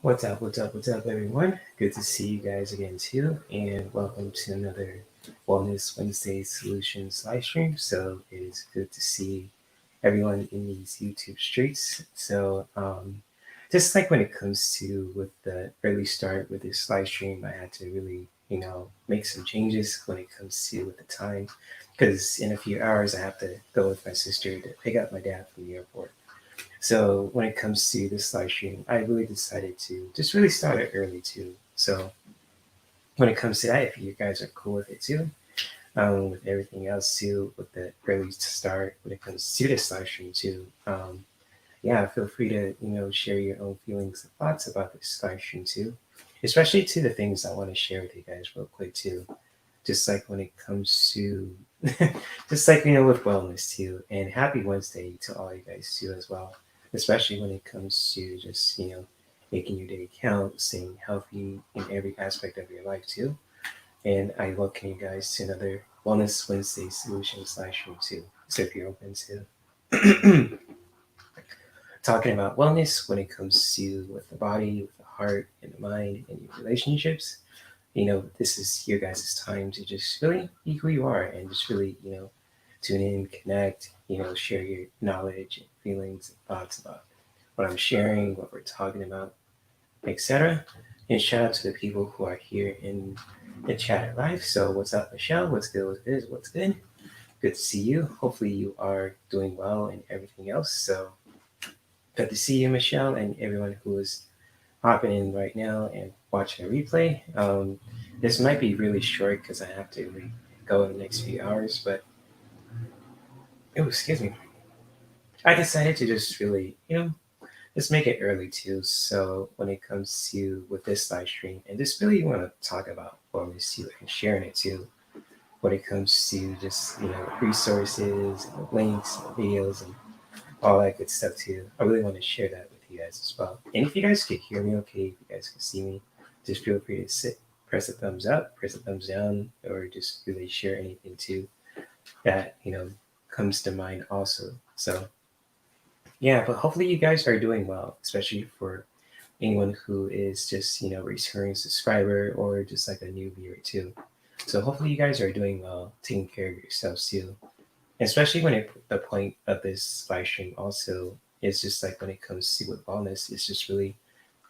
What's up, everyone? Good to see you guys again, too, and welcome to another Wellness Wednesday Solutions live stream. So, it is good to see everyone in these YouTube streets. Just like when it comes to with the early start with this live stream, I had to really, make some changes when it comes to with the time, because in a few hours I have to go with my sister to pick up my dad from the airport. So when it comes to this live stream, I really decided to just really start it early too. So when it comes to that, if you guys are cool with it too, with everything else too, with the early start when it comes to this live stream too, yeah, feel free to share your own feelings and thoughts about this live stream too, especially to the things I want to share with you guys real quick too. Just like when it comes to, just like with wellness too, and happy Wednesday to all you guys too as well. Especially when it comes to just making your day count, staying healthy in every aspect of your life too. And I welcome you guys to another Wellness Wednesday Solutions live stream too. So if you're open to talking about wellness when it comes to with the body, with the heart, and the mind, and your relationships, this is your guys' time to just really be who you are and just really, tune in, connect, share your knowledge and feelings and thoughts about what I'm sharing, what we're talking about, etc. And shout out to the people who are here in the chat live. So what's up, Michelle? What's good? What's good? Good to see you. Hopefully you are doing well and everything else. So good to see you, Michelle, and everyone who is hopping in right now and watching a replay. This might be really short because I have to go in the next few hours, but oh, excuse me. I decided to just really, just make it early too. So when it comes to with this live stream, and just really want to talk about wellness too and sharing it too. When it comes to just resources, and links, and videos, and all that good stuff too. I really want to share that with you guys as well. And if you guys could hear me okay, if you guys can see me, just feel free to press a thumbs up, press a thumbs down, or just really share anything too that comes to mind also. So yeah, but hopefully you guys are doing well, especially for anyone who is just returning subscriber or just like a new viewer too. So hopefully you guys are doing well, taking care of yourselves too, especially when the point of this live stream also is just like when it comes to with wellness, it's just really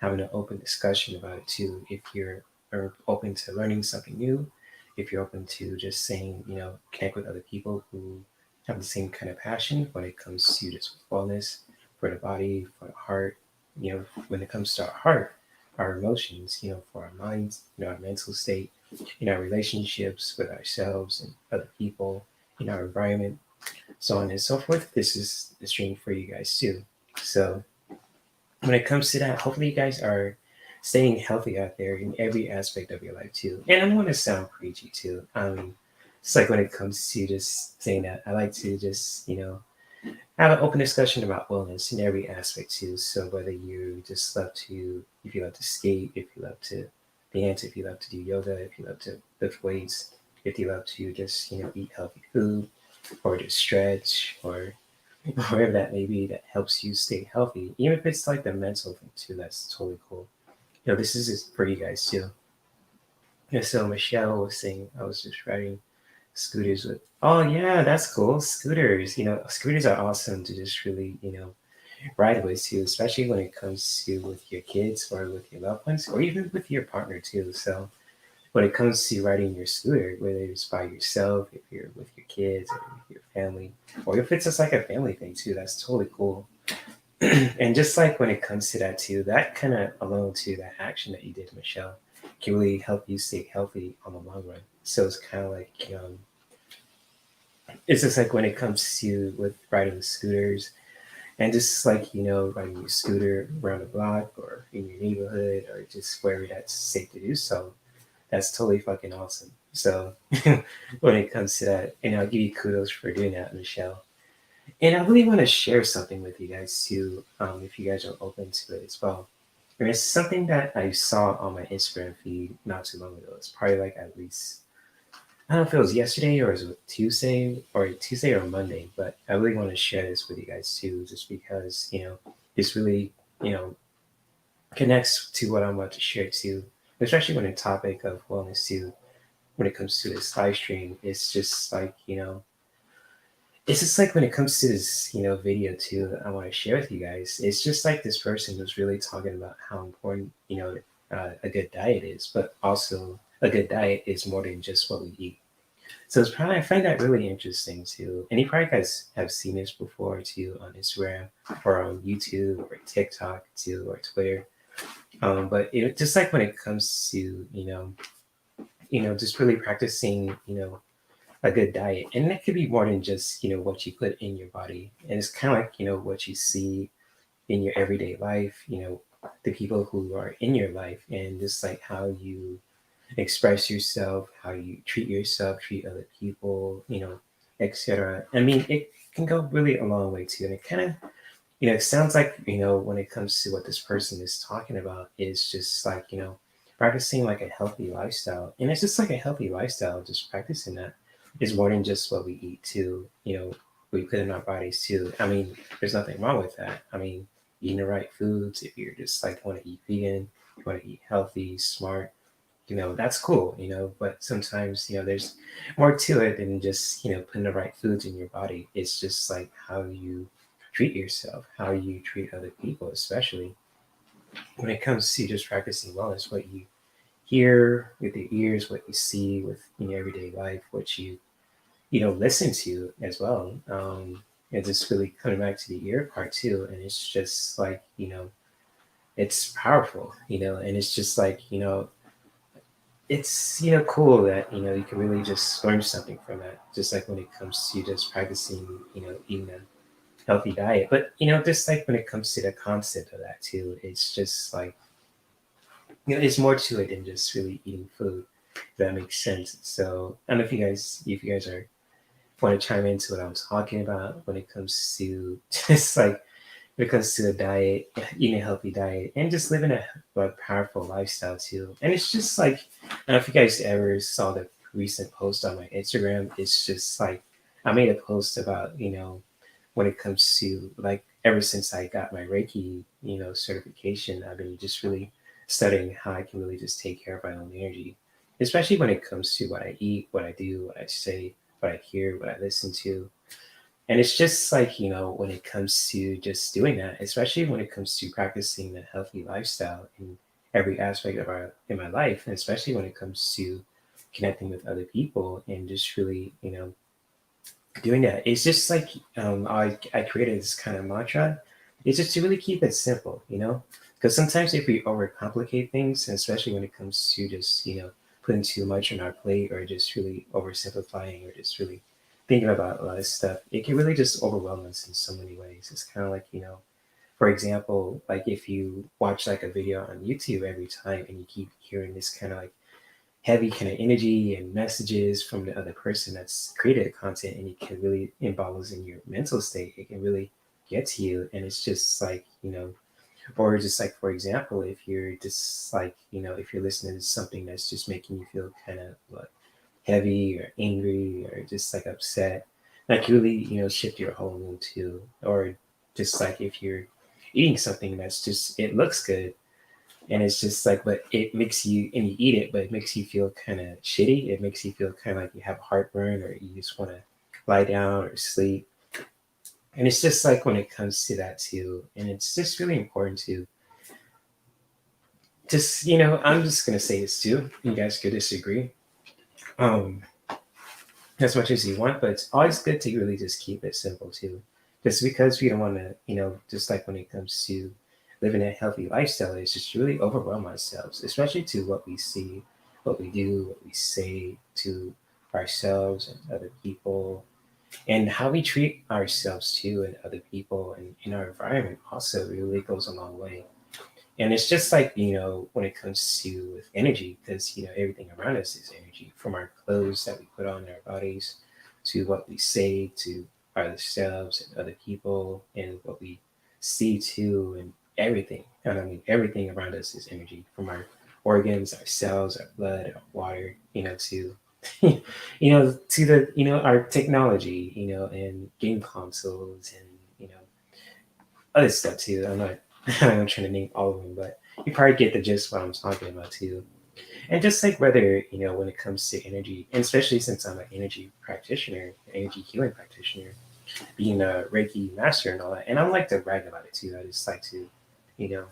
having an open discussion about it too. If you're are open to learning something new, if you're open to just saying, connect with other people who have the same kind of passion when it comes to just with wellness for the body, for the heart, when it comes to our heart, our emotions, for our minds, our mental state, in our relationships with ourselves and other people, in our environment, so on and so forth. This is the stream for you guys too. So when it comes to that, hopefully you guys are staying healthy out there in every aspect of your life too. And I don't want to sound preachy too. It's like when it comes to just saying that, I like to just, have an open discussion about wellness in every aspect too. So whether you just love to, if you love to skate, if you love to dance, if you love to do yoga, if you love to lift weights, if you love to just, eat healthy food or just stretch or whatever that may be that helps you stay healthy, even if it's like the mental thing too, that's totally cool. This is just for you guys too. And so Michelle was saying, I was just riding scooters with, oh yeah, that's cool. Scooters, scooters are awesome to just really, ride with too, especially when it comes to with your kids or with your loved ones or even with your partner too. So when it comes to riding your scooter, whether it's by yourself, if you're with your kids or with your family, or if it's just like a family thing too, that's totally cool. And just like when it comes to that too, that kind of alone too, that action that you did, Michelle, can really help you stay healthy on the long run. So it's kind of like, it's just like when it comes to with riding scooters and just like, riding your scooter around the block or in your neighborhood or just wherever that's safe to do so, that's totally fucking awesome. So when it comes to that, and I'll give you kudos for doing that, Michelle. And I really want to share something with you guys too, if you guys are open to it as well. And it's something that I saw on my Instagram feed not too long ago. It's probably like at least, I don't know if it was yesterday or it was Tuesday or Monday, but I really want to share this with you guys too, just because, it's really, you know, connects to what I'm about to share too, especially when the topic of wellness too, when it comes to this live stream. It's just like, it's just like when it comes to this, video too that I want to share with you guys. It's just like this person was really talking about how important, a good diet is, but also a good diet is more than just what we eat. So it's probably I find that really interesting too. And you probably guys have seen this before too on Instagram or on YouTube or TikTok too or Twitter. But just like when it comes to just really practicing a good diet, and that could be more than just what you put in your body, and it's kind of like what you see in your everyday life. The people who are in your life, and just like how you express yourself, how you treat yourself, treat other people, etc. I mean, it can go really a long way too, and it kind of it sounds like when it comes to what this person is talking about is just like practicing like a healthy lifestyle, and it's just like a healthy lifestyle. Just practicing that is more than just what we eat too. We put in our bodies too. I mean, there's nothing wrong with that. I mean, eating the right foods. If you're just like want to eat vegan, you want to eat healthy, smart, that's cool, but sometimes, there's more to it than just, putting the right foods in your body. It's just like how you treat yourself, how you treat other people, especially when it comes to just practicing wellness, what you hear with your ears, what you see with everyday life, what you, listen to as well. And just really coming back to the ear part too. And it's just like, it's powerful, and it's just like, it's cool that you can really just learn something from that, just like when it comes to just practicing eating a healthy diet. But just like when it comes to the concept of that too, it's just like it's more to it than just really eating food, if that makes sense. So I don't know if you guys are want to chime into what I'm talking about when it comes to just like when it comes to a diet, eating a healthy diet, and just living a powerful lifestyle too. And it's just like, I don't know if you guys ever saw the recent post on my Instagram. It's just like, I made a post about, when it comes to like, ever since I got my Reiki, certification, I've been just really studying how I can really just take care of my own energy, especially when it comes to what I eat, what I do, what I say, what I hear, what I listen to. And it's just like, when it comes to just doing that, especially when it comes to practicing a healthy lifestyle in every aspect of in my life, and especially when it comes to connecting with other people and just really, doing that. It's just like I created this kind of mantra. It's just to really keep it simple, because sometimes if we overcomplicate things, and especially when it comes to just putting too much on our plate, or just really oversimplifying, or just really thinking about a lot of stuff, it can really just overwhelm us in so many ways. It's kind of like for example, like if you watch like a video on YouTube every time and you keep hearing this kind of like heavy kind of energy and messages from the other person that's created the content, and it can really involves in your mental state, it can really get to you. And it's just like or just like for example, if you're just like if you're listening to something that's just making you feel kind of like heavy or angry or just like upset, that can really shift your whole mood too. Or just like if you're eating something that's just it looks good, and it's just like, but it makes you, and you eat it, but it makes you feel kind of shitty. It makes you feel kind of like you have heartburn, or you just want to lie down or sleep. And it's just like when it comes to that too, and it's just really important to just I'm just gonna say this too. You guys could disagree um as much as you want, but it's always good to really just keep it simple too. Just because we don't want to, just like when it comes to living a healthy lifestyle, is just really overwhelm ourselves, especially to what we see, what we do, what we say to ourselves and other people, and how we treat ourselves too and other people and in our environment also really goes a long way. And it's just like when it comes to with energy, because everything around us is energy, from our clothes that we put on our bodies to what we say to ourselves and other people, and what we see too, and everything. And I mean, everything around us is energy, from our organs, our cells, our blood, our water, to to the our technology, and game consoles, and other stuff too. I'm not I'm trying to name all of them, but you probably get the gist what I'm talking about too. And just like whether, when it comes to energy, and especially since I'm an energy practitioner, energy healing practitioner, being a Reiki master and all that, and I like to brag about it too. I just like to, you know,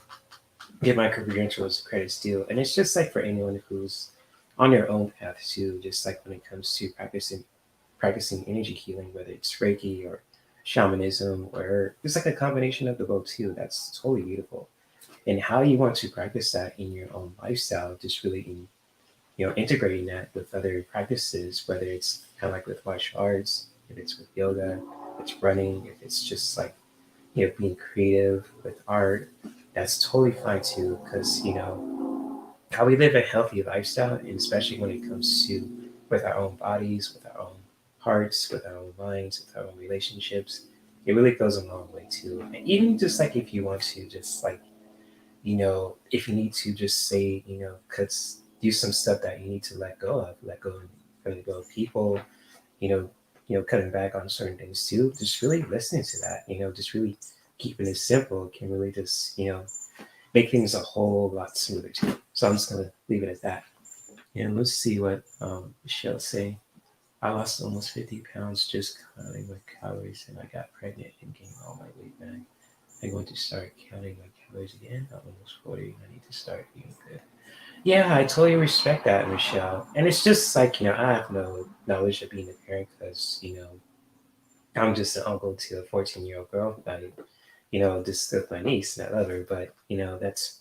give my credentials credits due. And it's just like for anyone who's on their own path too, just like when it comes to practicing energy healing, whether it's Reiki or shamanism, or it's like a combination of the both too. That's totally beautiful. And how you want to practice that in your own lifestyle, just really integrating that with other practices, whether it's kind of like with martial arts, if it's with yoga, if it's running, if it's just like being creative with art, that's totally fine too. Because how we live a healthy lifestyle, and especially when it comes to with our own bodies, with our own hearts, with our own minds, with our own relationships, it really goes a long way too. And even just like if you want to just like if you need to just say, cuts, do some stuff that you need to let go of people, you know, cutting back on certain things too. Just really listening to that, just really keeping it simple can really just, make things a whole lot smoother too. So I'm just gonna leave it at that. And let's see what Michelle say. I lost almost 50 pounds just counting my calories, and I got pregnant and gained all my weight back. I'm going to start counting my calories again. I'm almost 40. I need to start eating good. Yeah, I totally respect that, Michelle. And it's just like, I have no knowledge of being a parent because, I'm just an uncle to a 14-year-old girl. Just with my niece, and I love her. But, that's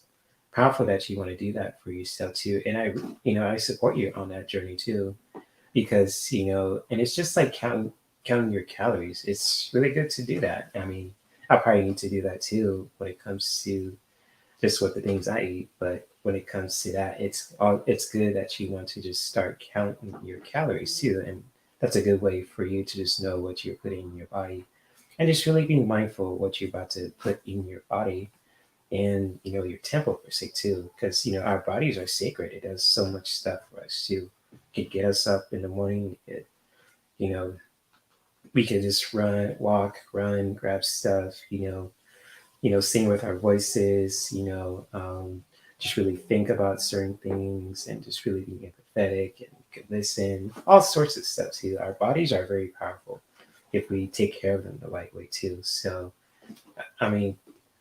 powerful that you want to do that for yourself too. And I support you on that journey too because, and it's just like counting your calories. It's really good to do that. I mean, I probably need to do that too when it comes to just what the things I eat. But when it comes to that, it's good that you want to just start counting your calories too, and that's a good way for you to just know what you're putting in your body, and just really being mindful of what you're about to put in your body, and your temple per se too, because our bodies are sacred. It does so much stuff for us too. It could get us up in the morning. You know, we could just run, grab stuff. Sing with our voices, just really think about certain things and just really be empathetic and could listen, all sorts of stuff too. Our bodies are very powerful if we take care of them the right way too. So, I mean,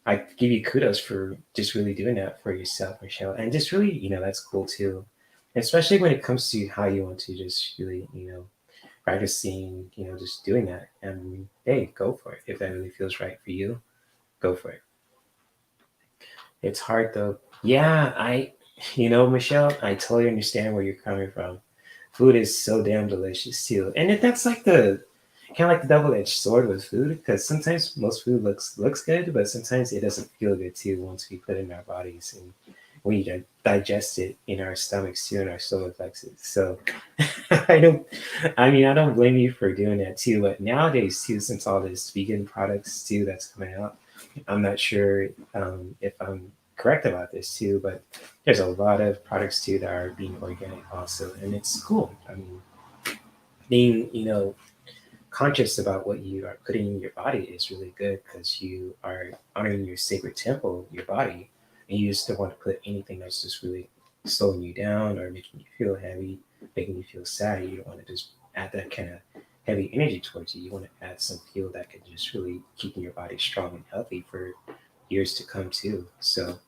I give you kudos for just really doing that for yourself, Michelle. And just really, that's cool too. Especially when it comes to how you want to just really, practicing, just doing that. And hey, go for it. If that really feels right for you, go for it. It's hard though. Yeah, Michelle, I totally understand where you're coming from. Food is so damn delicious too, and that's like the kind of like the double-edged sword with food, because sometimes most food looks good, but sometimes it doesn't feel good too once we put it in our bodies and we digest it in our stomachs too, and our solar plexus. So I don't, I don't blame you for doing that too. But nowadays too, since all this vegan products too that's coming out, I'm not sure if I'm correct about this too, but there's a lot of products too that are being organic also, and it's cool. I mean, being conscious about what you are putting in your body is really good because you are honoring your sacred temple, your body, and you just don't want to put anything that's just really slowing you down or making you feel heavy, making you feel sad. You don't want to just add that kind of heavy energy towards you. You want to add some fuel that can just really keep your body strong and healthy for years to come too. So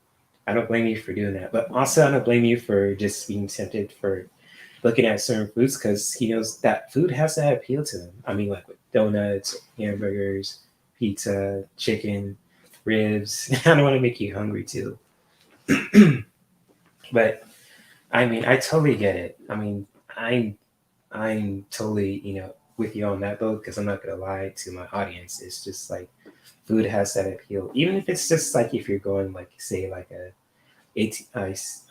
I don't blame you for doing that, but also I don't blame you for just being tempted for looking at certain foods because he knows that food has that appeal to them. I mean, like with donuts, hamburgers, pizza, chicken, ribs. I don't want to make you hungry too, but I mean, I totally get it. I mean, I'm totally with you on that boat because I'm not gonna lie to my audience. It's just like food has that appeal, even if it's just like if you're going like say like a 18 ice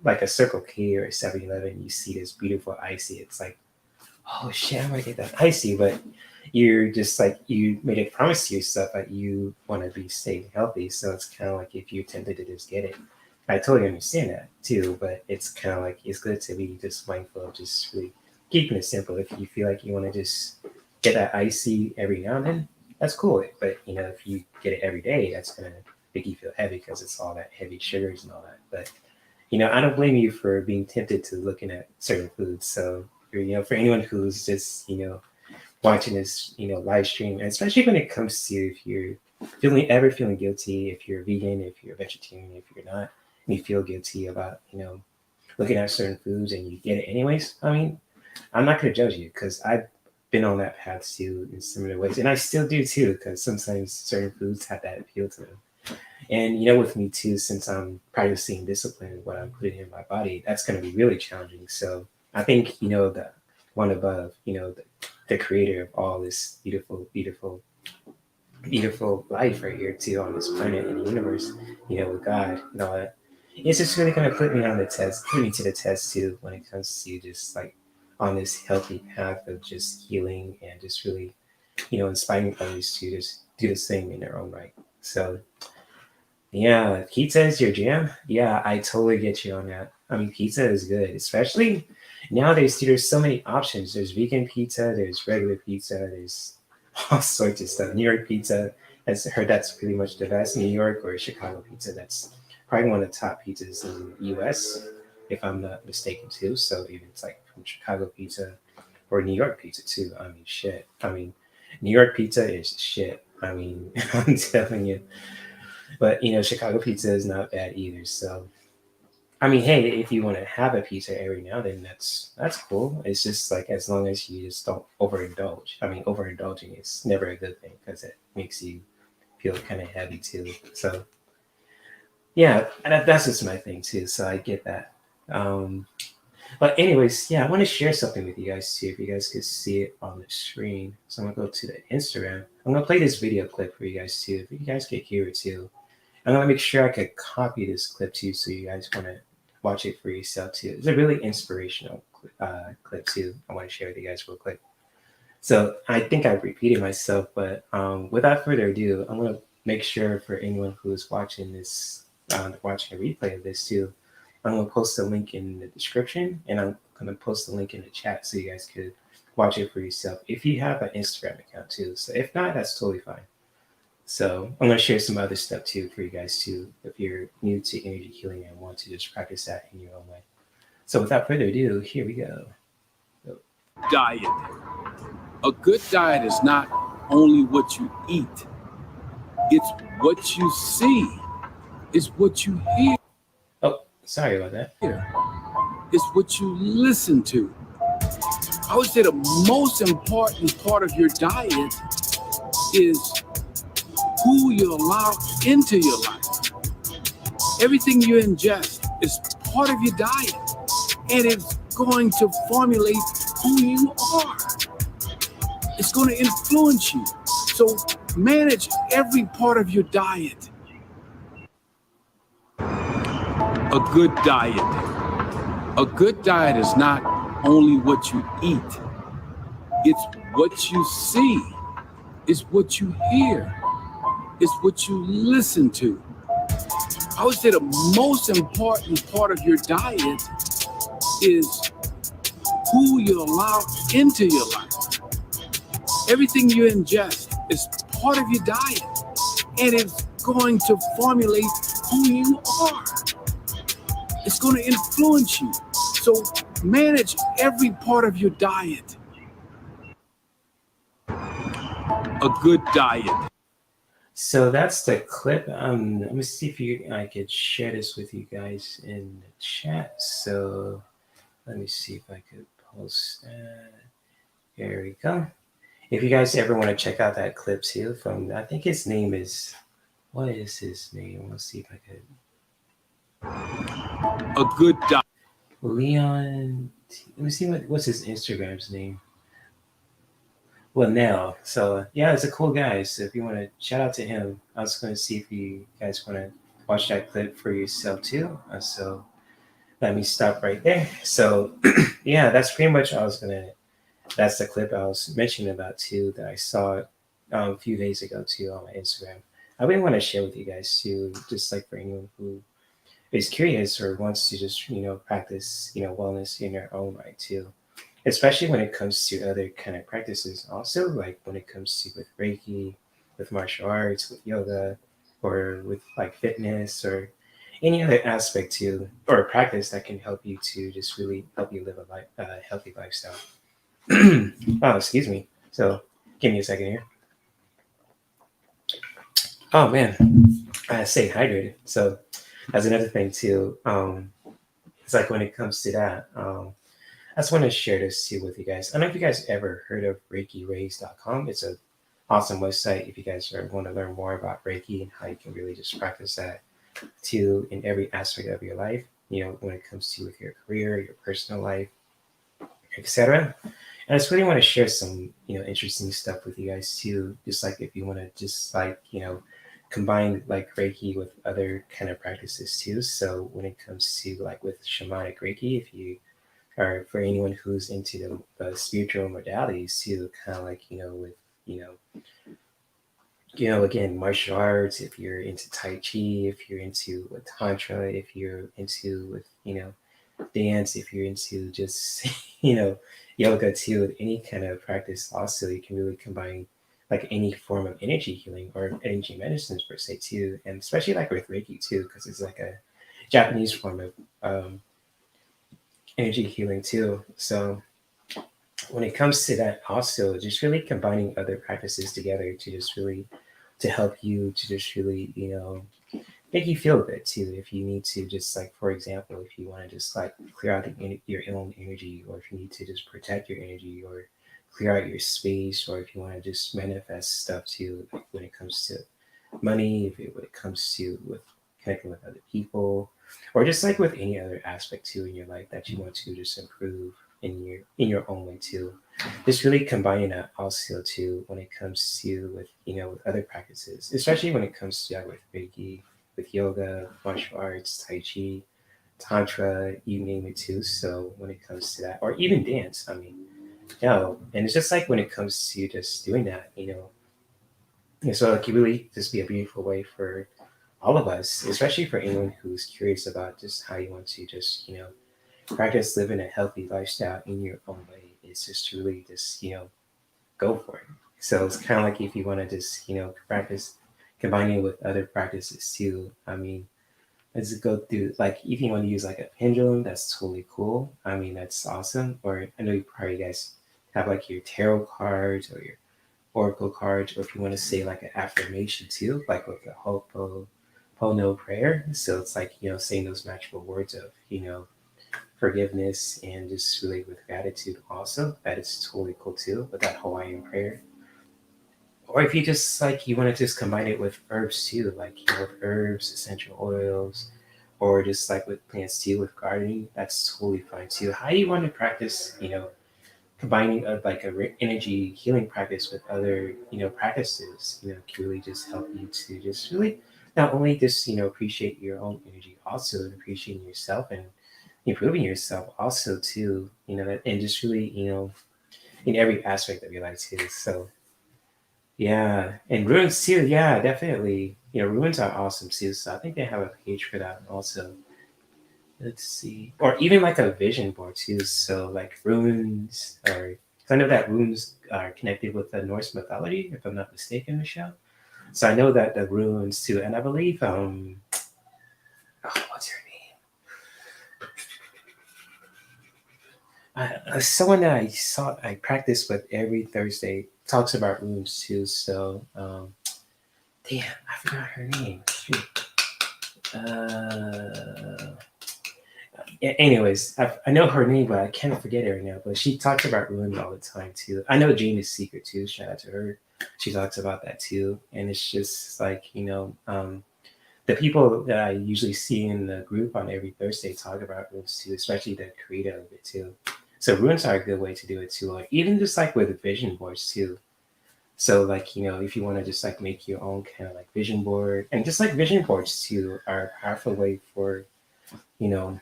like a Circle K or a 7-Eleven, you see this beautiful icy. It's like, oh shit, I'm gonna get that icy, but you're just like you made a promise to yourself that you want to be staying healthy. So it's kind of like if you're tempted to just get it. I totally understand that too, but it's kind of like it's good to be just mindful of just really keeping it simple. If you feel like you want to just get that icy every now and then, that's cool. But if you get it every day, that's gonna make you feel heavy because it's all that heavy sugars and all that. But I don't blame you for being tempted to looking at certain foods. So for anyone who's just watching this live stream, and especially when it comes to if you're feeling guilty, if you're vegan, if you're a vegetarian, if you're not, and you feel guilty about looking at certain foods and you get it anyways. I mean, I'm not going to judge you because I've been on that path too in similar ways, and I still do too because sometimes certain foods have that appeal to them. And with me too, since I'm practicing discipline, what I'm putting in my body, that's going to be really challenging. So I think the one above, the creator of all this beautiful, beautiful, beautiful life right here too on this planet in the universe, with God and all that. It's just really gonna put me to the test too when it comes to just like on this healthy path of just healing and just really, inspiring others to just do the same in their own right. So yeah, pizza is your jam. Yeah, I totally get you on that. I mean, pizza is good, especially nowadays. Too, there's so many options. There's vegan pizza. There's regular pizza. There's all sorts of stuff. New York pizza. I've heard that's pretty much the best. New York or Chicago pizza. That's probably one of the top pizzas in the U.S. if I'm not mistaken too. So even it's like from Chicago pizza or New York pizza too. I mean, shit. I mean, New York pizza is shit. I mean, I'm telling you. But Chicago pizza is not bad either. So I mean, hey, if you want to have a pizza every now and then, that's cool. It's just like as long as you just don't overindulge. I mean, overindulging is never a good thing because it makes you feel kind of heavy too. So yeah, and that's just my thing too. So I get that. Um, but anyways, yeah, I want to share something with you guys too. If you guys could see it on the screen, so I'm gonna go to the Instagram. I'm gonna play this video clip for you guys too. If you guys could hear it too. I'm gonna make sure I could copy this clip too, so you guys want to watch it for yourself too. It's a really inspirational clip too. I want to share with you guys real quick. So I think I've repeated myself, but without further ado, I'm gonna make sure for anyone who's watching this, watching a replay of this too, I'm gonna post a link in the description, and I'm gonna post a link in the chat so you guys could watch it for yourself if you have an Instagram account too. So if not, that's totally fine. So I'm going to share some other stuff too for you guys too, if you're new to energy healing and want to just practice that in your own way. So without further ado, here we go. Diet. A good diet is not only what you eat, it's what you see, it's what you hear. Oh, sorry about that. It's what you listen to. I would say the most important part of your diet is who you allow into your life. Everything you ingest is part of your diet, and it's going to formulate who you are. It's going to influence you. So manage every part of your diet. A good diet. A good diet is not only what you eat, it's what you see, it's what you hear, it's what you listen to. I would say the most important part of your diet is who you allow into your life. Everything you ingest is part of your diet, and it's going to formulate who you are. It's going to influence you. So manage every part of your diet. A good diet. So that's the clip. Let me see if I could share this with you guys in the chat. So let me see if I could post that. Here we go. If you guys ever want to check out that clip too, from I think his name is, what is his name? Let's see if I could. A good diet. Leon. Let me see what's his Instagram's name. Well, now, so yeah, it's a cool guy. So if you want to shout out to him, I was going to see if you guys want to watch that clip for yourself too. So let me stop right there. So yeah, that's pretty much that's the clip I was mentioning about too that I saw a few days ago too on my Instagram. I really want to share with you guys too, just like for anyone who is curious or wants to just practice wellness in their own right too, especially when it comes to other kind of practices. Also, like when it comes to with Reiki, with martial arts, with yoga, or with like fitness or any other aspect to or practice that can help you to just really help you live a healthy lifestyle. Oh, excuse me. So give me a second here. Oh man, I stay hydrated. So that's another thing too. It's like when it comes to that, I just want to share this too with you guys. I don't know if you guys ever heard of ReikiRaise.com. It's a awesome website if you guys are want to learn more about Reiki and how you can really just practice that too in every aspect of your life. You know, when it comes to with your career, your personal life, etc. And I just really want to share some, interesting stuff with you guys too. Just like if you want to just like, combine like Reiki with other kind of practices too. So when it comes to like with shamanic Reiki, if you or for anyone who's into the spiritual modalities too, kind of like, with, you know, again, martial arts, if you're into Tai Chi, if you're into with Tantra, if you're into with, dance, if you're into just, yoga too, with any kind of practice, also, you can really combine like any form of energy healing or energy medicines per se too. And especially like with Reiki too, because it's like a Japanese form of energy healing too. So when it comes to that also just really combining other practices together to just really to help you to just really make you feel good too if you need to just like for example if you want to just like clear out your own energy or if you need to just protect your energy or clear out your space or if you want to just manifest stuff too like when it comes to money when it comes to with connecting with other people or just like with any other aspect too in your life that you want to just improve in your own way too just really combining that also too when it comes to with with other practices especially when it comes to with Reiki with yoga martial arts tai chi tantra you name it too so when it comes to that or even dance I mean and it's just like when it comes to just doing that so it can really just be a beautiful way for all of us, especially for anyone who's curious about just how you want to just, practice living a healthy lifestyle in your own way. It's just to really just, go for it. So it's kind of like if you want to just, practice combining it with other practices too. I mean, let's go through like if you want to use like a pendulum, that's totally cool. I mean, that's awesome. Or I know you probably guys have like your tarot cards or your oracle cards, or if you want to say like an affirmation too, like with the Ho'oponopono prayer. So it's like, saying those magical words of, forgiveness and just really with gratitude also. That is totally cool too, with that Hawaiian prayer. Or if you just like you want to just combine it with herbs too, like with herbs, essential oils, or just like with plants too, with gardening, that's totally fine too. How you want to practice, combining like a energy healing practice with other practices can really just help you to just really not only just appreciate your own energy also appreciating yourself and improving yourself also too and just really in every aspect of your life too so yeah and ruins too yeah definitely ruins are awesome too so I think they have a page for that also. Let's see. Or even like a vision board too. So like runes or 'cause I know that runes are connected with the Norse mythology, if I'm not mistaken, Michelle. So I know that the runes too, and I believe what's her name? Someone that I practice with every Thursday talks about runes too. So damn, I forgot her name. Shoot. Uh anyways, I know her name, but I can't forget it right now. But she talks about ruins all the time too. I know Jane is Secret too. Shout out to her. She talks about that too, and it's just like the people that I usually see in the group on every Thursday talk about ruins too, especially the creator of it too. So ruins are a good way to do it too, like even just like with vision boards too. So like if you want to just like make your own kind of like vision board, and just like vision boards too are a powerful way for you know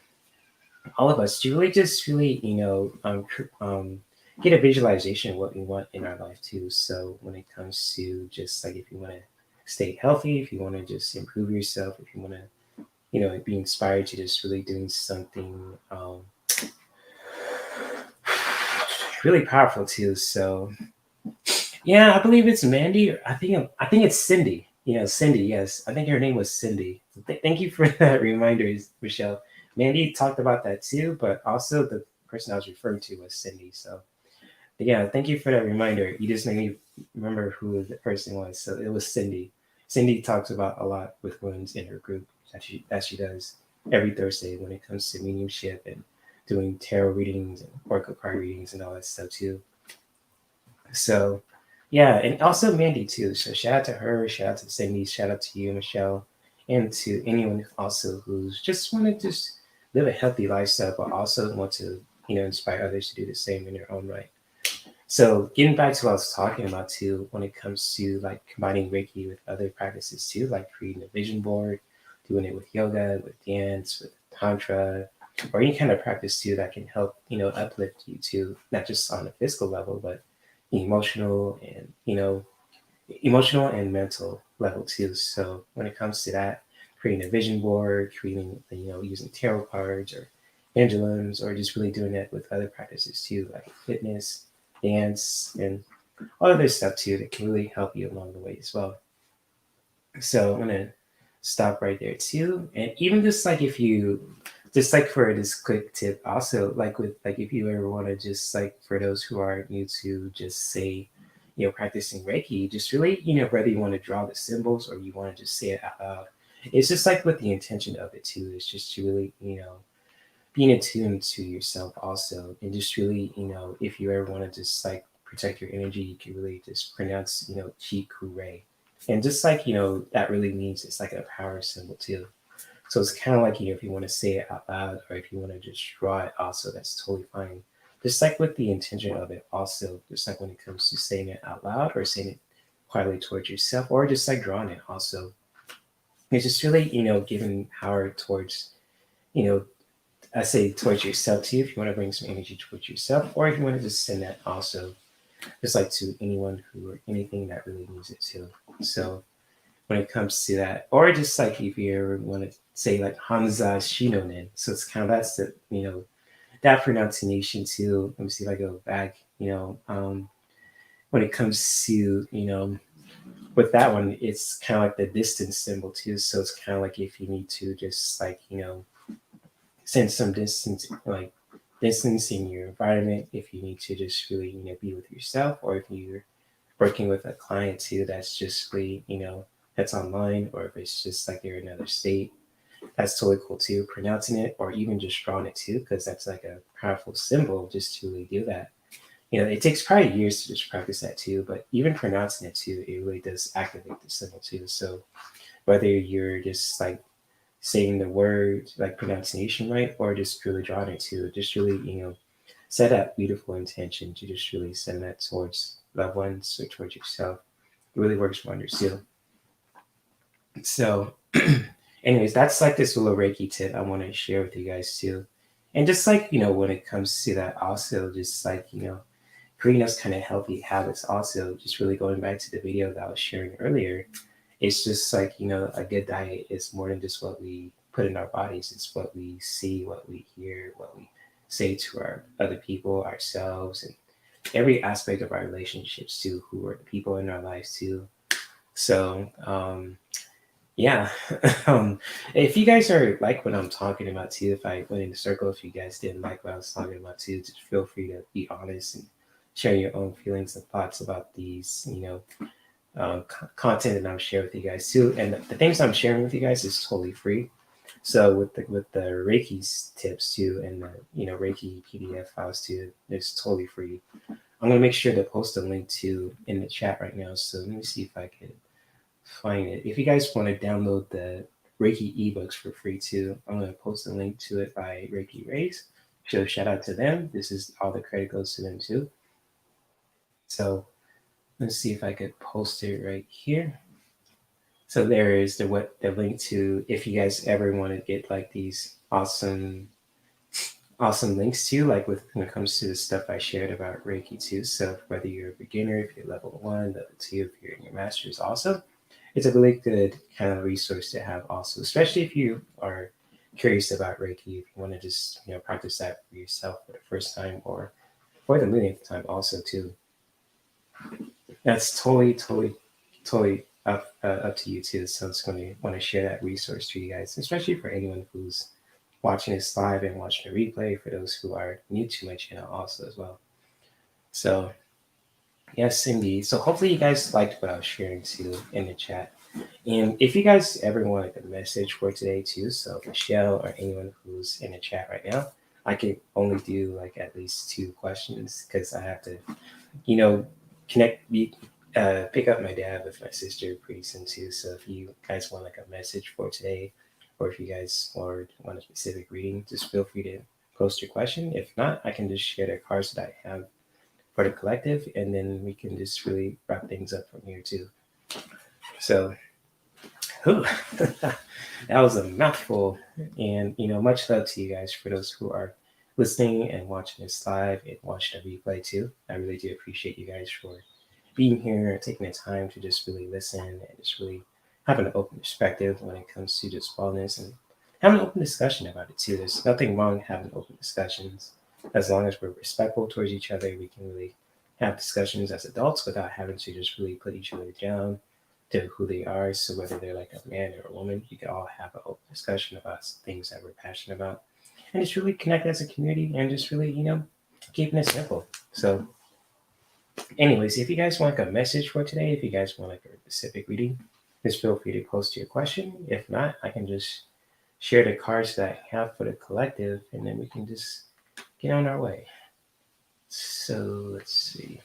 all of us to really just really get a visualization of what we want in our life too so when it comes to just like if you want to stay healthy if you want to just improve yourself if you want to be inspired to just really doing something really powerful too so yeah I believe it's Mandy or I think it's Cindy Cindy. Yes, I think her name was Cindy. Thank you for that reminder, Michelle. Mandy talked about that too, but also the person I was referring to was Cindy. So yeah, thank you for that reminder. You just made me remember who the person was. So it was Cindy. Cindy talks about a lot with wounds in her group that she does every Thursday when it comes to mediumship and doing tarot readings and oracle card readings and all that stuff too. So yeah, and also Mandy too. So shout out to her, shout out to Cindy, shout out to you, Michelle, and to anyone also who's just want to just live a healthy lifestyle, but also want to inspire others to do the same in their own right. So getting back to what I was talking about too, when it comes to like combining Reiki with other practices too, like creating a vision board, doing it with yoga, with dance, with tantra, or any kind of practice too that can help, uplift you too, not just on a physical level, but emotional and, emotional and mental level too. So when it comes to that, creating a vision board, creating, using tarot cards or pendulums, or just really doing that with other practices too, like fitness, dance, and all other stuff too that can really help you along the way as well. So I'm gonna stop right there too. And even just like if you just like for this quick tip also like with like if you ever want to just like for those who are new to just say practicing Reiki, just really whether you want to draw the symbols or you want to just say it out loud, it's just like with the intention of it too. It's just to really being attuned to yourself also, and just really if you ever want to just like protect your energy, you can really just pronounce chi ku rei, and just like that really means it's like a power symbol too. So it's kind of like if you want to say it out loud or if you want to just draw it also, that's totally fine. Just like with the intention of it also, just like when it comes to saying it out loud or saying it quietly towards yourself or just like drawing it also, it's just really giving power towards you know I say towards yourself too, if you want to bring some energy towards yourself, or if you want to just send that also, just like to anyone who or anything that really needs it too. So when it comes to that, or just like if you ever want to say like Hanza Shinonen, so it's kind of that's the that pronunciation too. Let me see if I go back. When it comes to with that one, it's kind of like the distance symbol too. So it's kind of like if you need to just like sense some distance, like distance in your environment, if you need to just really be with yourself, or if you're working with a client too that's just really that's online, or if it's just like you're in another state, that's totally cool too, pronouncing it or even just drawing it too, because that's like a powerful symbol just to really do that. It takes probably years to just practice that too, but even pronouncing it too, it really does activate the symbol too. So whether you're just like saying the word like pronunciation right, or just really drawing it to just really set that beautiful intention to just really send that towards loved ones or towards yourself. It really works wonders too. So anyways, that's like this little Reiki tip I want to share with you guys too. And just like when it comes to that also, just like creating those kind of healthy habits also, just really going back to the video that I was sharing earlier, it's just like a good diet is more than just what we put in our bodies. It's what we see, what we hear, what we say to our other people, ourselves, and every aspect of our relationships too, who are the people in our lives too. So yeah. If you guys are like what I'm talking about too, if I went in a circle, if you guys didn't like what I was talking about too, just feel free to be honest and share your own feelings and thoughts about these content that I'm sharing with you guys too. And the things I'm sharing with you guys is totally free. So with the Reiki tips too, and the Reiki PDF files too, it's totally free. I'm gonna make sure to post a link to in the chat right now. So let me see if I can find it. If you guys want to download the Reiki ebooks for free too, I'm gonna post a link to it by Reiki Rays. So shout out to them. This is all the credit goes to them too. So let's see if I could post it right here. So there is the link to if you guys ever want to get like these awesome links to like with when it comes to the stuff I shared about Reiki too. So whether you're a beginner, if you're level 1, level 2, if you're in your master's also, it's a really good kind of resource to have also, especially if you are curious about Reiki, if you want to just practice that for yourself for the first time or for the millionth time also too. That's totally up to you too. So it's going to want to share that resource to you guys, especially for anyone who's watching this live and watching the replay. For those who are new to my channel, also as well. So yes, indeed. So hopefully you guys liked what I was sharing too in the chat. And if you guys ever want a message for today too, so Michelle or anyone who's in the chat right now, I can only do like at least 2 questions because I have to, you know, pick up my dad with my sister pretty soon too. So if you guys want like a message for today, or if you guys want a specific reading, just feel free to post your question. If not, I can just share the cards that I have for the collective, and then we can just really wrap things up from here too. So, that was a mouthful, and much love to you guys for those who are listening and watching this live and watching the replay too. I really do appreciate you guys for being here and taking the time to just really listen and just really have an open perspective when it comes to just wellness and have an open discussion about it too. There's nothing wrong having open discussions as long as we're respectful towards each other. We can really have discussions as adults without having to just really put each other down to who they are. So whether they're like a man or a woman, we can all have an open discussion about things that we're passionate about and just really connect as a community and just really, keeping it simple. So anyways, if you guys want like a message for today, if you guys want like a specific reading, just feel free to post your question. If not, I can just share the cards that I have for the collective, and then we can just get on our way. So let's see.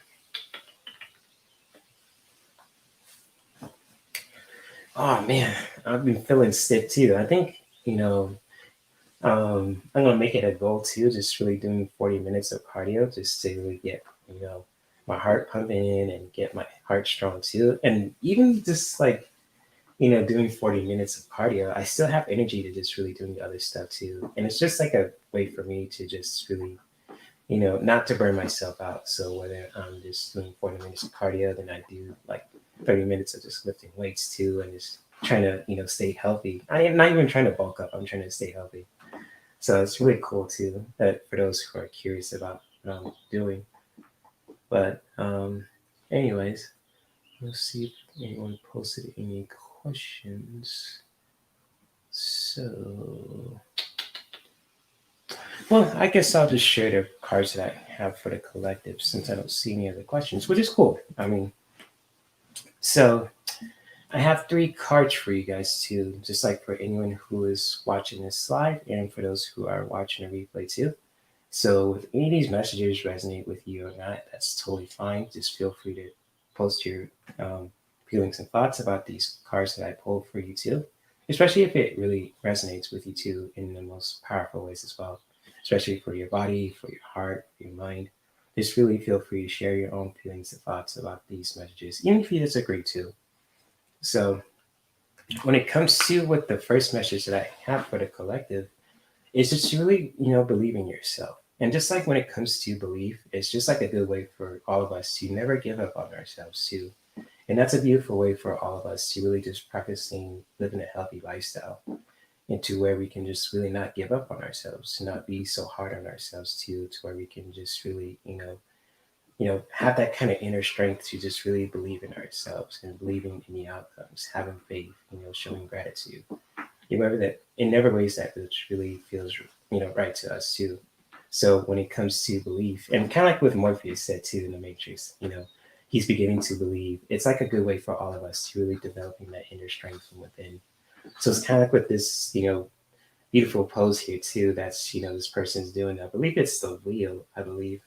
Oh man, I've been feeling stiff too. I think, I'm gonna make it a goal too, just really doing 40 minutes of cardio just to really get, my heart pumping and get my heart strong too. And even just like, doing 40 minutes of cardio, I still have energy to just really doing the other stuff too. And it's just like a way for me to just really, not to burn myself out. So whether I'm just doing 40 minutes of cardio, then I do like 30 minutes of just lifting weights too, and just trying to, stay healthy. I am not even trying to bulk up. I'm trying to stay healthy. So it's really cool too, that for those who are curious about what I'm doing. But anyways, let's see if anyone posted any questions. So, well, I guess I'll just share the cards that I have for the collective since I don't see any other questions, which is cool. I mean, so I have 3 cards for you guys too, just like for anyone who is watching this live and for those who are watching the replay too. So if any of these messages resonate with you or not, that's totally fine. Just feel free to post your feelings and thoughts about these cards that I pulled for you too, especially if it really resonates with you too in the most powerful ways as well, especially for your body, for your heart, for your mind. Just really feel free to share your own feelings and thoughts about these messages, even if you disagree too. So when it comes to what the first message that I have for the collective, it's just to really, believe in yourself. And just like when it comes to belief, it's just like a good way for all of us to never give up on ourselves too. And that's a beautiful way for all of us to really just practicing living a healthy lifestyle into where we can just really not give up on ourselves, to not be so hard on ourselves too, to where we can just really, have that kind of inner strength to just really believe in ourselves and believing in the outcomes, having faith, showing gratitude. Remember that in never ways that which really feels, right to us too. So when it comes to belief, and kind of like what Morpheus said too in the Matrix, he's beginning to believe. It's like a good way for all of us to really developing that inner strength from within. So it's kind of like with this, beautiful pose here too. That's this person's doing. I believe it's the wheel. I believe.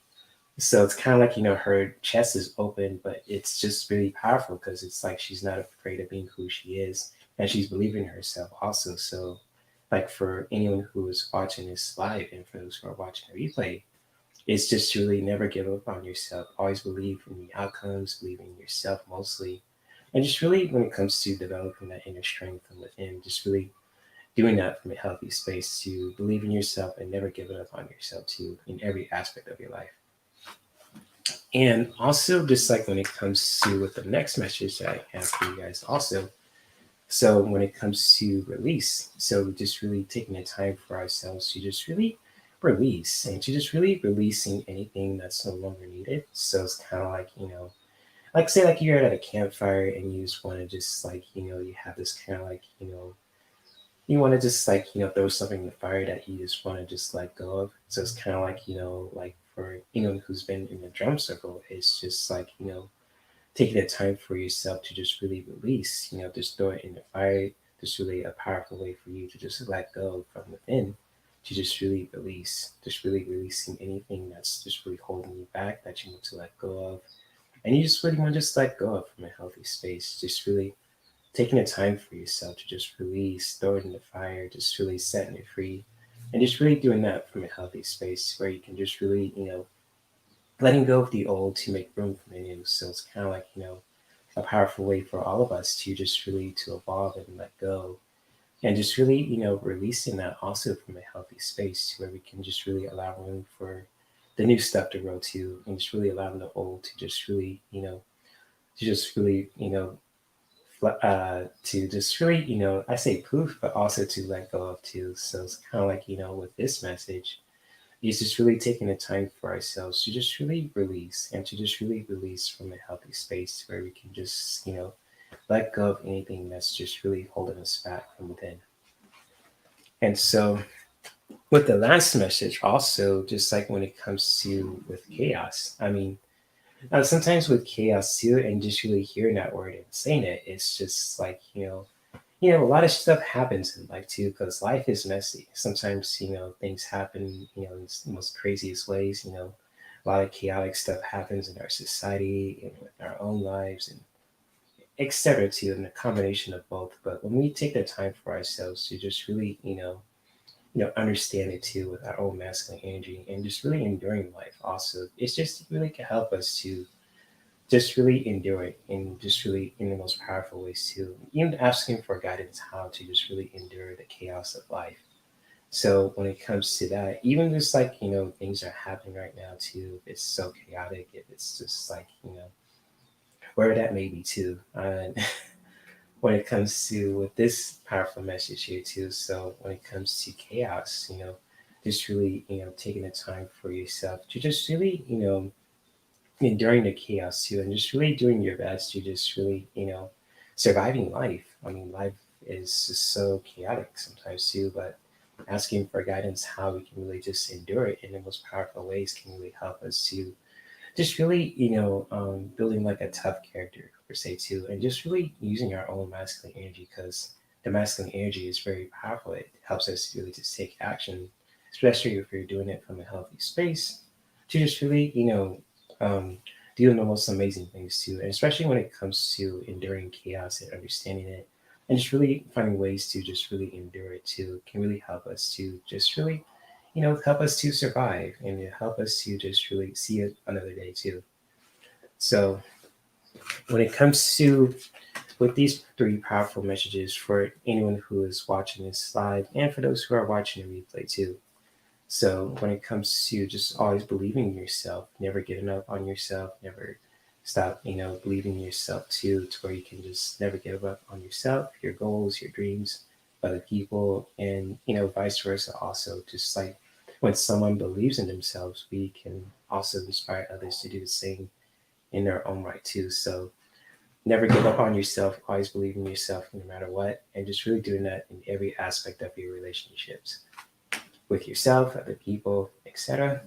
So it's kind of like her chest is open, but it's just really powerful because it's like she's not afraid of being who she is, and she's believing in herself also. So like for anyone who is watching this live and for those who are watching the replay, it's just to really never give up on yourself. Always believe in the outcomes, believe in yourself mostly. And just really when it comes to developing that inner strength from within, just really doing that from a healthy space to believe in yourself and never give it up on yourself too in every aspect of your life. And also just like when it comes to with the next message that I have for you guys also. So when it comes to release, so just really taking the time for ourselves to just really release and to just really releasing anything that's no longer needed. So it's kind of like, like say like you're at a campfire and you just want to just like you have this kind of like you want to just like throw something in the fire that you just want to just let go of. So it's kind of like like for anyone who's been in the drum circle, it's just like taking the time for yourself to just really release, just throw it in the fire. Just really a powerful way for you to just let go from within, to just really release, just really releasing anything that's just really holding you back that you want to let go of. And you just really want to just let go of from a healthy space. Just really taking the time for yourself to just release, throw it in the fire, just really setting it free. And just really doing that from a healthy space where you can just really, letting go of the old to make room for the new. So it's kind of like, a powerful way for all of us to just really to evolve and let go, and just really releasing that also from a healthy space to where we can just really allow room for the new stuff to grow to, and just really allowing the old to just really to just really to just really I say poof, but also to let go of too. So it's kind of like with this message, it's just really taking the time for ourselves to just really release, and to just really release from a healthy space where we can just let go of anything that's just really holding us back from within. And so with the last message also, just like when it comes to with chaos, I mean, sometimes with chaos too, and just really hearing that word and saying it, it's just like a lot of stuff happens in life too, because life is messy. Sometimes things happen in the most craziest ways. A lot of chaotic stuff happens in our society and with our own lives, and etc. too, and a combination of both. But when we take the time for ourselves to just really understand it too with our own masculine energy, and just really enduring life also, it's just really can help us to just really endure it, and just really in the most powerful ways too. Even asking for guidance how to just really endure the chaos of life. So when it comes to that, even just like things are happening right now too, if it's so chaotic, if it's just like where that may be too. When it comes to with this powerful message here too. So when it comes to chaos, just really taking the time for yourself to just really enduring the chaos too, and just really doing your best to just really surviving life. I mean, life is just so chaotic sometimes too, but asking for guidance how we can really just endure it in the most powerful ways can really help us to just really building like a tough character per se too, and just really using our own masculine energy, because the masculine energy is very powerful. It helps us really just take action, especially if you're doing it from a healthy space, to just really um, do the most amazing things too, and especially when it comes to enduring chaos and understanding it, and just really finding ways to just really endure it too, can really help us to just really help us to survive, and help us to just really see it another day too. So when it comes to with these three powerful messages for anyone who is watching this live, and for those who are watching the replay too. So when it comes to just always believing in yourself, never giving up on yourself, never stop, believing in yourself too, to where you can just never give up on yourself, your goals, your dreams, other people, and vice versa. Also, just like when someone believes in themselves, we can also inspire others to do the same in their own right too. So never give up on yourself, always believe in yourself no matter what, and just really doing that in every aspect of your relationships with yourself, other people, etc.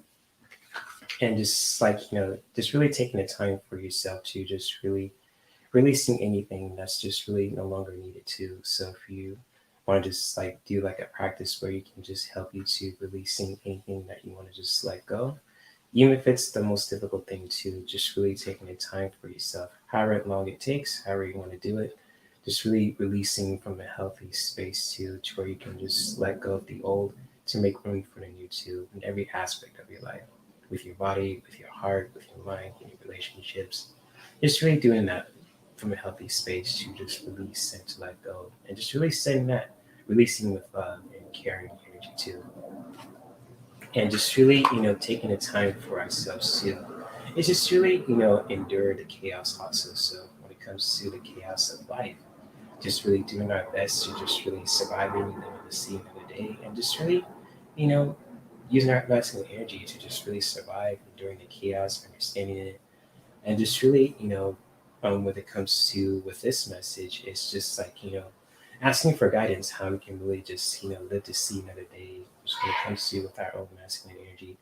And just like just really taking the time for yourself to just really releasing anything that's just really no longer needed to. So if you want to just like do like a practice where you can just help you to releasing anything that you want to just let go, even if it's the most difficult thing, to just really taking the time for yourself, however long it takes, however you want to do it, just really releasing from a healthy space to where you can just let go of the old to make room for the new too, in every aspect of your life, with your body, with your heart, with your mind, in your relationships. Just really doing that from a healthy space to just release and to let go, and just really setting that, releasing with love and caring energy too, and just really taking the time for ourselves too. It's just really endure the chaos also. So when it comes to the chaos of life, just really doing our best to just really survive and live to see another day, and just really you know using our masculine energy to just really survive during the chaos, understanding it, and just really when it comes to with this message, it's just like, asking for guidance, how we can really just, live to see another day, just when it comes to with our own masculine energy.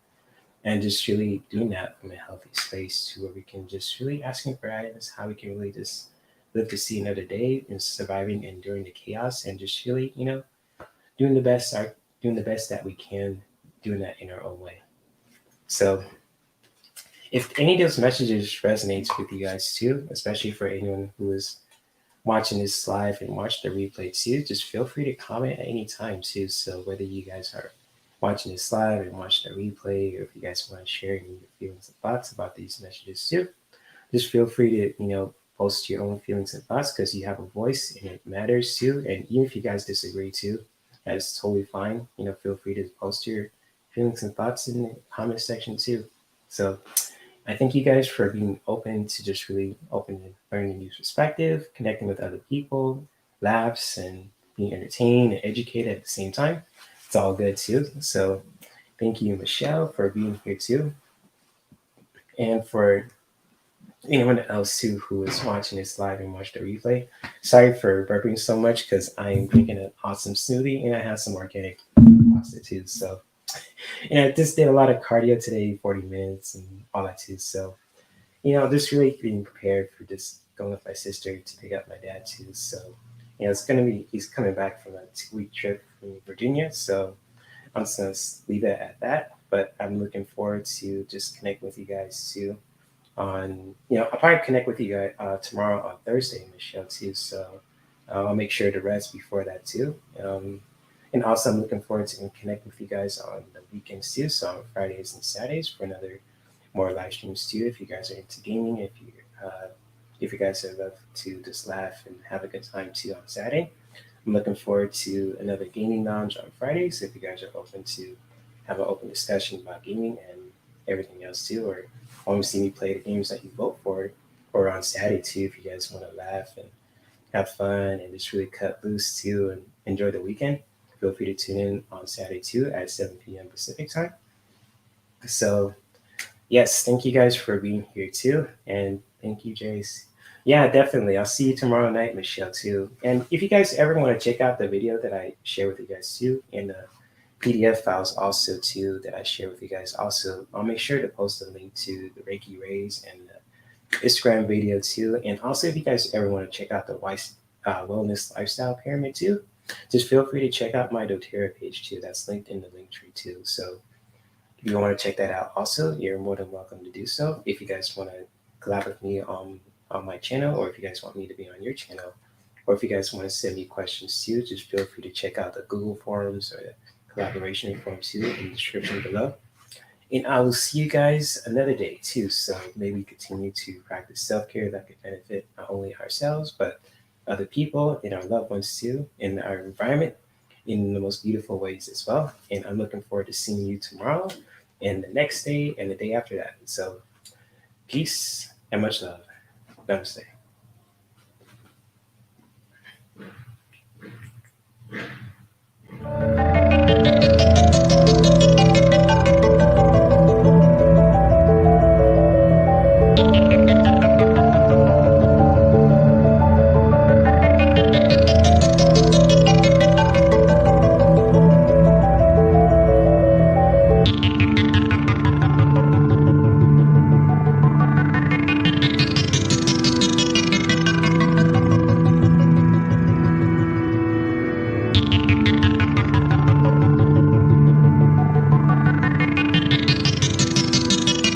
And just really doing that from a healthy space to where we can just really asking for guidance, how we can really just live to see another day and surviving and during the chaos and just really, doing the best, doing the best that we can, doing that in our own way. So if any of those messages resonates with you guys too, especially for anyone who is watching this live and watch the replay too, just feel free to comment at any time too. So whether you guys are watching this live and watch the replay, or if you guys want to share any feelings and thoughts about these messages too, just feel free to, post your own feelings and thoughts because you have a voice and it matters too. And even if you guys disagree too, that's totally fine. Feel free to post your feelings and thoughts in the comment section too. So I thank you guys for being open to just really open and learning a new perspective, connecting with other people, laughs, and being entertained and educated at the same time. It's all good too. So thank you, Michelle, for being here too. And for anyone else too who is watching this live and watch the replay, sorry for burping so much because I am drinking an awesome smoothie and I have some organic pasta too. So I just did a lot of cardio today, 40 minutes and all that too. So, just really being prepared for just going with my sister to pick up my dad too. So, he's coming back from a 2-week trip from Virginia. So I'm just going to leave it at that. But I'm looking forward to just connect with you guys too on, I'll probably connect with you guys tomorrow on Thursday, Michelle too. So I'll make sure to rest before that too. And also, I'm looking forward to connecting with you guys on the weekends too. So on Fridays and Saturdays for another more live streams too. If you guys are into gaming, if you guys love to just laugh and have a good time too on Saturday, I'm looking forward to another gaming lounge on Fridays. If you guys are open to have an open discussion about gaming and everything else too, or want to see me play the games that you vote for, or on Saturday too, if you guys want to laugh and have fun and just really cut loose too and enjoy the weekend. Feel free to tune in on Saturday too at 7 p.m. Pacific time. So, yes, thank you guys for being here too. And thank you, Jace. Yeah, definitely. I'll see you tomorrow night, Michelle, too. And if you guys ever want to check out the video that I share with you guys too, and the PDF files also too that I share with you guys also, I'll make sure to post a link to the Reiki raise and the Instagram video too. And also, if you guys ever want to check out the wellness lifestyle pyramid too, just feel free to check out my doTERRA page too. That's linked in the Linktree too. So if you want to check that out also, you're more than welcome to do so. If you guys want to collab with me on my channel, or if you guys want me to be on your channel, or if you guys want to send me questions too, just feel free to check out the Google Forms or the collaboration forms too in the description below. And I will see you guys another day too. So maybe continue to practice self-care that could benefit not only ourselves, but other people and our loved ones too, in our environment in the most beautiful ways as well. And I'm looking forward to seeing you tomorrow and the next day and the day after that. So peace and much love. Namaste.